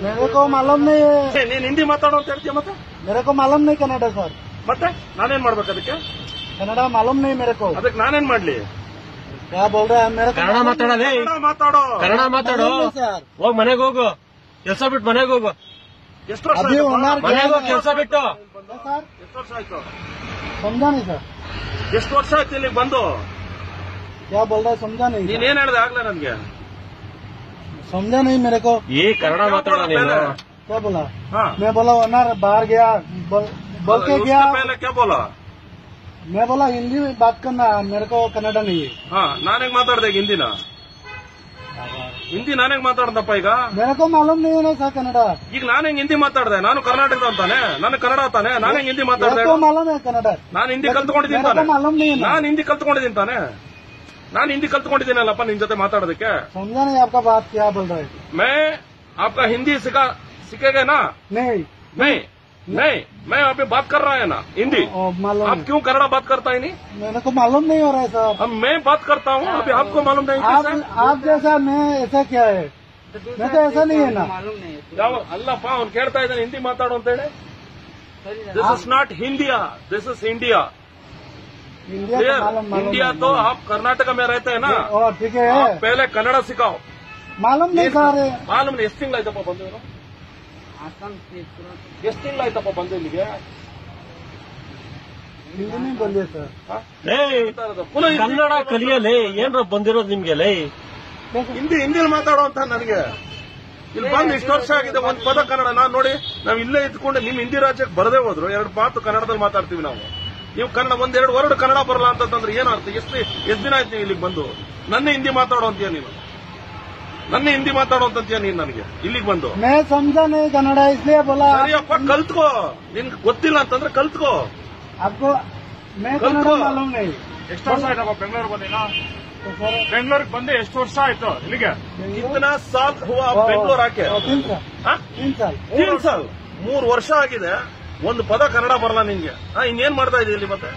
मेरे को मालूम नहीं है. ನೀನ್ ಹಿಂದಿ ಮಾತಾಡೋ ಅಂತ ಹೇಳ್ತೀಯ ಮತ್ತೆ? मेरे को मालूम नहीं कन्नड़ सर. ಮತ್ತೆ ನಾನೇನ್ ಮಾಡ್ಬೇಕು ಅದಕ್ಕೆ? कन्नड़ मालूम नहीं मेरे को. ಅದಕ್ಕೆ ನಾನೇನ್ ಮಾಡ್ಲಿ? क्या बोल रहे हैं मेरे को? ಕನ್ನಡ ಮಾತಾಡೋದೇ. ಮಾತಾಡೋ. ಕನ್ನಡ ಮಾತಾಡೋ. ಹೋಗ್ ಮನೆಗೆ ಹೋಗು. ಕೆಲಸ ಬಿಟ್ಟು ಮನೆಗೆ ಹೋಗು. ಎಷ್ಟು ವರ್ಷ अभी होना ಮನೆಗೆ ಹೋಗಿ ಕೆಲಸ ಬಿಟ್ಟು. सर. ಎಷ್ಟು ವರ್ಷ ಆಯ್ತು? समझा नहीं सर. ಎಷ್ಟು ವರ್ಷ ಆಯ್ತು ಇಲ್ಲಿಗೆ ಬಂದು? क्या बोल रहे समझा नहीं. ನೀನೇನ್ ಹೇಳ್ದೆ ಆಗ್ಲೇ ನನ್ಗೆ? समझा नहीं मेरे को. ಈ ಕನ್ನಡ ಮಾತಾಡೋ ನೀನು. क्या बोला? हाँ मैं बोला वरना बाहर गया बोल के गया. पहले क्या बोला? मैं बोला हिंदी में बात करना मेरे को कन्नड़ नहीं है. ಹಾ ನಾನೇಗ್ ಮಾತಾಡ್ದೆ ಹಿಂದಿನ? ಹಿಂದಿ ನಾನೇಗ್ ಮಾತಾಡ್ದಪ್ಪ ಈಗ? मेरे को मालूम नहीं है ना सर कन्नड़. ಈಗ ನಾನೇಗ್ ಹಿಂದಿ ಮಾತಾಡ್ದೆ? ನಾನು ಕರ್ನಾಟಕದ ಅಂತಾನೆ, ನನಗೆ ಕನ್ನಡ ತಾನೆ, ನಾನೇಗ್ ಹಿಂದಿ ಮಾತಾಡ್ದೆ? मेरे को मालूम है कन्नड़. ನಾನು ಹಿಂದಿ ಕಲ್ತ್ಕೊಂಡಿದ್ದೀನಿ मेरे ತಾನೆ? को मालूम नहीं है ना. ನಾನು ಹಿಂದಿ ಕಲ್ತ್ಕೊಂಡಿದ್ದೀನಿ ತಾನೆ? ನಾನು ಹಿಂದಿ ಕಲ್ತ್ಕೊಂಡಿದ್ದೀನಲ್ಲಪ್ಪ ನಿನ್ ಜೊತೆ ಮಾತಾಡೋದಕ್ಕೆ. समझा नहीं आपका बात क्या बोल रहे हैं. मैं आपका हिंदी सीखेगा ना? नहीं. नहीं नहीं, मैं अभी बात कर रहा है ना हिंदी. मालूम आप क्यों कन्नड़ा बात करता है नहीं? मेरे को मालूम नहीं हो रहा है सर. अब मैं बात करता हूँ, अभी आपको मालूम नहीं कैसे? आप जैसा मैं ऐसा क्या है. मैं तो ऐसा नहीं है ना. ಅಲ್ಲಪ್ಪ ಅವ್ನು ಕೇಳ್ತಾ ಇದ್ದಾನೆ ಹಿಂದಿ ಮಾತಾಡು ಅಂತ ಹೇಳಿ. This is not Hindia, this is India. India तो मालूम इंडिया तो आप कर्नाटक में रहते हैं ना? ठीक है. आप पहले कन्नड़ सिखाओ. मालूम नहीं सर. ಮಾಲೂಮ್ ಎಷ್ಟು ತಿಂಗಳಾಯ್ತಪ್ಪ ಬಂದು? ಎಷ್ಟು ತಿಂಗಳಾಯ್ತಪ್ಪ ಬಂದು ಇಲ್ಲಿಗೆ? हिंदी नहीं बोलिए सर. ಪುನಃ ಕನ್ನಡ ಕಲಿಯಲೇ ಏನ್ರ ಬಂದಿರೋದು ನಿಮ್ಗೆ ಲೇ. ಹಿಂದಿಲಿ ಮಾತಾಡೋ ಅಂತ ನನಗೆ ಇಲ್ಲಿ ಬಂದು ಇಷ್ಟು ವರ್ಷ ಆಗಿದೆ, ಒಂದ್ ಪದ ಕನ್ನಡ. ನಾನ್ ನೋಡಿ ನಾವ್ ಇಲ್ಲೇ ಇದ್ಕೊಂಡು ನಿಮ್ ಹಿಂದಿ ರಾಜ್ಯಕ್ಕೆ ಬರದೇ ಹೋದ್ರು 2 ಮಾತು ಕನ್ನಡದಲ್ಲಿ ಮಾತಾಡ್ತೀವಿ ನಾವು. ನೀವು ಕನ್ನಡ 1-2 ವರ್ಡ್ ಕನ್ನಡ ಬರಲ್ಲ ಅಂತಂದ್ರೆ ಏನರ್ಥ? ಎಷ್ಟು ದಿನ ಆಯ್ತು ನೀವು ಇಲ್ಲಿಗೆ ಬಂದು? ನನ್ನ ಹಿಂದಿ ಮಾತಾಡೋ ಅಂತೀಯ ನೀನು? ನನ್ನ ಹಿಂದಿ ಮಾತಾಡೋ ಅಂತೀಯ ನೀನು ನನಗೆ ಇಲ್ಲಿಗೆ ಬಂದು? मैं समझा नहीं कन्नड़ इसलिए बोला. ಸರಿಯಪ್ಪ ಕಲ್ತ್ಕೋ. ನಿನ್ಗೆ ಗೊತ್ತಿಲ್ಲ ಅಂತಂದ್ರೆ ಕಲ್ತ್ಕೋ. आपको मैं कन्नड़ मालूम नहीं. ಎಷ್ಟು ವರ್ಷ ಆಯ್ತಪ್ಪ ಬೆಂಗಳೂರು ಬಂದಿನ? ಬೆಂಗಳೂರಿಗೆ ಬಂದು ಎಷ್ಟು ವರ್ಷ ಆಯ್ತು ಇಲ್ಲಿಗೆ? ಇತನಾ ಸಾಲ್ ಹುವಾ ಬೆಂಗಳೂರು ಹಾಕಿ? 3 साल. ಹಾ? 3 साल. 3 ಸಾಲ್ 3 ವರ್ಷ ಆಗಿದೆ. ಒಂದು ಪದ ಕನ್ನಡ ಬರಲ್ಲ ನಿನ್ಗೆ. ಇನ್ನೇನ್ ಮಾಡ್ತಾ ಇದೀಯ ಇಲ್ಲಿ ಮತ್ತೆ?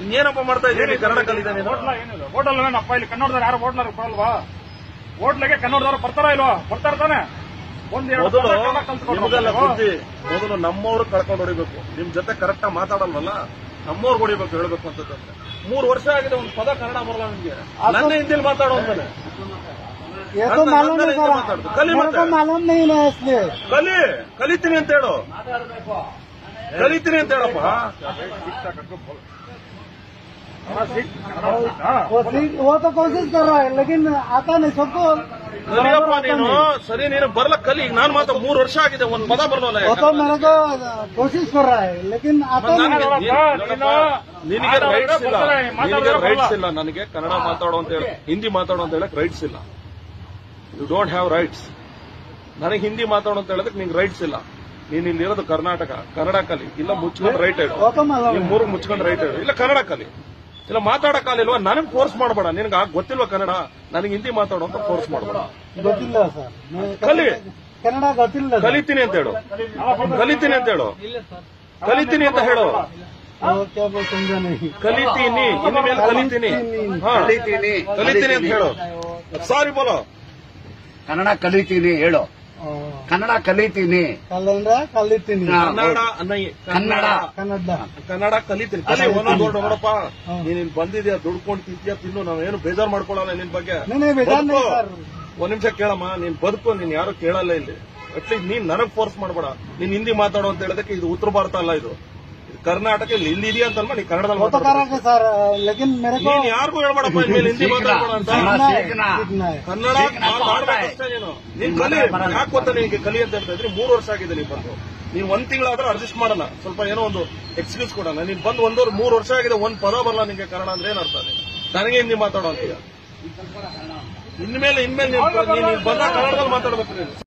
ಇನ್ನೇನಪ್ಪ ಮಾಡ್ತಾ ಇದೀಯ? ಕನ್ನಡ ಕಲಿತ ನೀನು? ಹೋಟ್ಲ ಏನಿದೆ? ಹೋಟೆಲ್ ಏನಪ್ಪ ಇಲ್ಲಿ ಕನ್ನಡದವ್ರು ಯಾರು ಹೋಟ್ಲರ್ ಬರಲ್ವಾ? ಹೋಟ್ಲಿಗೆ ಕನ್ನಡದವ್ರು ಬರ್ತಾರ ಇಲ್ವಾ? ಬರ್ತಾರ ತಾನೆ? ಮೊದಲು ನಿಮಗೆಲ್ಲ ಬುದ್ಧಿ. ಮೊದಲು ನಮ್ಮವ್ರು ಕಳ್ಕೊಂಡು ಹೊಡಿಬೇಕು. ನಿಮ್ ಜೊತೆ ಕರೆಕ್ಟ್ ಆಗಿ ಮಾತಾಡಲ್ವಲ್ಲ, ನಮ್ಮವ್ರು ಹೊಡಿಬೇಕು ಹೇಳ್ಬೇಕು ಅಂತಂದ್ರೆ. 3 ವರ್ಷ ಆಗಿದೆ, ಒಂದು ಪದ ಕನ್ನಡ ಬರಲ್ಲ ನಿಮ್ಗೆ. ನನ್ನ ಹಿಂದಿಲಿ ಮಾತಾಡೋ ಅಂತಾನೆ. ये तो मालूम नहीं सर. ಕಲಿ मेरे ಮತ್ತೆ को मालूम नहीं है इसलिए. ಕಲಿತೀನಿ ಅಂತ ಹೇಳು. ಕಲಿತೀನಿ ಅಂತ ಹೇಳಪ್ಪ. वो तो कोशिश कर रहा है लेकिन आता नहीं सबको. ಕಲಿಯಪ್ಪ ನೀನು. ಸರಿ ನೀನು ಬರಲ್ಲ, ಕಲಿ. ನಾನು ಮಾತ್ರ 3 ವರ್ಷ ಆಗಿದೆ, ಒಂದು ಪದ ಬರಲ್ಲ. वो तो मेरे को कोशिश कर रहा है लेकिन आता नहीं. ನಿನಗೆ ರೈಟ್ಸ್ ಇಲ್ಲ. ನಿನಗೆ ರೈಟ್ಸ್ ಇಲ್ಲ ನನಗೆ ಕನ್ನಡ ಮಾತಾಡೋ ಅಂತ ಹೇಳಿ, ಹಿಂದಿ ಮಾತಾಡೋ ಅಂತ ಹೇಳಕ್ ರೈಟ್ಸ್ ಇಲ್ಲ. You don't have rights. ನನಗೆ ಹಿಂದಿ ಮಾತಾಡೋ ಅಂತ ಹೇಳೋದಕ್ಕೆ ನಿಂಗೆ ರೈಟ್ಸ್ ಇಲ್ಲ. ನೀನ್ ಇಲ್ಲಿರೋದು ಕರ್ನಾಟಕ. ಕನ್ನಡ ಕಲಿ, ಇಲ್ಲ ಮುಚ್ಕೊಂಡು ರೈಟ್ ಹೇಳು. वो तो मालूम ನೀವು 3 ಮುಚ್ಕೊಂಡು ರೈಟ್ ಹೇಳು, ಇಲ್ಲ ಕನ್ನಡ ಕಲಿ. ಇಲ್ಲ ಮಾತಾಡಕ್ಕಾಲಿಲ್ವಾ? ನನಗೆ ಫೋರ್ಸ್ ಮಾಡಬೇಡ. ನಿನ್ಗೆ ಗೊತ್ತಿಲ್ವಾ ಕನ್ನಡ? ನನಗೆ ಹಿಂದಿ ಮಾತಾಡೋ ಅಂತ ಫೋರ್ಸ್ ಮಾಡಬೇಡ. ಗೊತ್ತಿಲ್ಲ ಸರ್. ಕಲಿ. ಕನ್ನಡ ಗೊತ್ತಿಲ್ಲ. ಕಲಿತೀನಿ ಅಂತ ಹೇಳು. ಕಲಿತೀನಿ ಅಂತ ಹೇಳು. ಕಲಿತೀನಿ ಅಂತ ಹೇಳು. समझा नहीं. ಕಲಿತೀನಿ, ಇನ್ನು ಮೇಲೆ ಕಲಿತೀನಿ. ಹಾ, ಕಲಿತೀನಿ ಅಂತ ಹೇಳು. ಸಾರಿ ಬೋಲೋ. ಕನ್ನಡ ಕಲಿತೀನಿ ಹೇಳು. ಕನ್ನಡ ಕಲಿತೀನಿ. ಕಲಿತೀನಿ. ಕನ್ನಡ ಕನ್ನಡ ಕನ್ನಡ ಕಲಿತೀನಿ. ಕಲಿ ಒಂದೊಂದು ದೊಡ್ಡ ನೋಡಪ್ಪ. ನೀನ್ ಇಲ್ಲಿ ಬಂದಿದ್ಯಾ, ದುಡ್ಕೊಂಡು ತಿಂತೀಯಾ, ತಿನ್ನು. ನಾವೇನು ಬೇಜಾರು ಮಾಡ್ಕೊಳ್ಳಲ್ಲ ನಿನ್ ಬಗ್ಗೆ. ಒಂದ್ ನಿಮಿಷ ಕೇಳಮ್ಮ. ನೀನ್ ಬದುಕು, ನೀನ್ ಯಾರು ಕೇಳಲ್ಲ ಇಲ್ಲಿ. ಅಟ್ಲೀಸ್ಟ್ ನೀನ್ ನನಗ್ ಫೋರ್ಸ್ ಮಾಡಬೇಡ. ನೀನ್ ಹಿಂದಿ ಮಾತಾಡೋ ಅಂತ ಹೇಳೋದಕ್ಕೆ ಇದು ಉತ್ತರ ಭಾರತ ಅಲ್ಲ, ಇದು ಕರ್ನಾಟಕ. ಇಲ್ಲಿ ಇದೆಯಾ ಅಂತಲ್ವಾ ನೀ ಕನ್ನಡದಲ್ಲಿ ಮಾತಾಡೋದು? ಸರ್ ಲೇಕಿನ್ ನೀನ್ ಯಾರಿಗೂ ಹೇಳ್ಬೇಡಪ್ಪ ಇನ್ಮೇಲೆ ಹಿಂದಿ ಮಾತಾಡ್ಬೇಡ ಅಂತ. ಕನ್ನಡ ಮಾಡ್ಬೇಕಷ್ಟೇ ನೀನು. ನೀನ್ ಕಲಿ. ಯಾಕೆ ಗೊತ್ತಾ ನಿನ್ಗೆ ಕಲಿ ಅಂತ ಹೇಳ್ತಾ ಇದ್ರಿ? 3 ವರ್ಷ ಆಗಿದೆ ನೀನ್ ಬಂದು. ನೀನ್ 1 ತಿಂಗಳಾದ್ರೂ ಅಡ್ಜಸ್ಟ್ ಮಾಡೋಣ, ಸ್ವಲ್ಪ ಏನೋ ಒಂದು ಎಕ್ಸ್ಕ್ಯೂಸ್ ಕೊಡೋಣ. ನೀನ್ ಬಂದು 3 ವರ್ಷ ಆಗಿದೆ, ಒಂದ್ ಪದ ಬರಲ್ಲ ನಿನ್ಗೆ ಕನ್ನಡ ಅಂದ್ರೆ ಏನ್ ಅರ್ಥ? ನನಗೆ ಹಿಂದಿ ಮಾತಾಡೋ ಅಂತೀಯ. ಇನ್ಮೇಲೆ ನೀನ್ ಬಂದ ಕನ್ನಡದಲ್ಲಿ ಮಾತಾಡ್ಬೇಕು ನೀನು.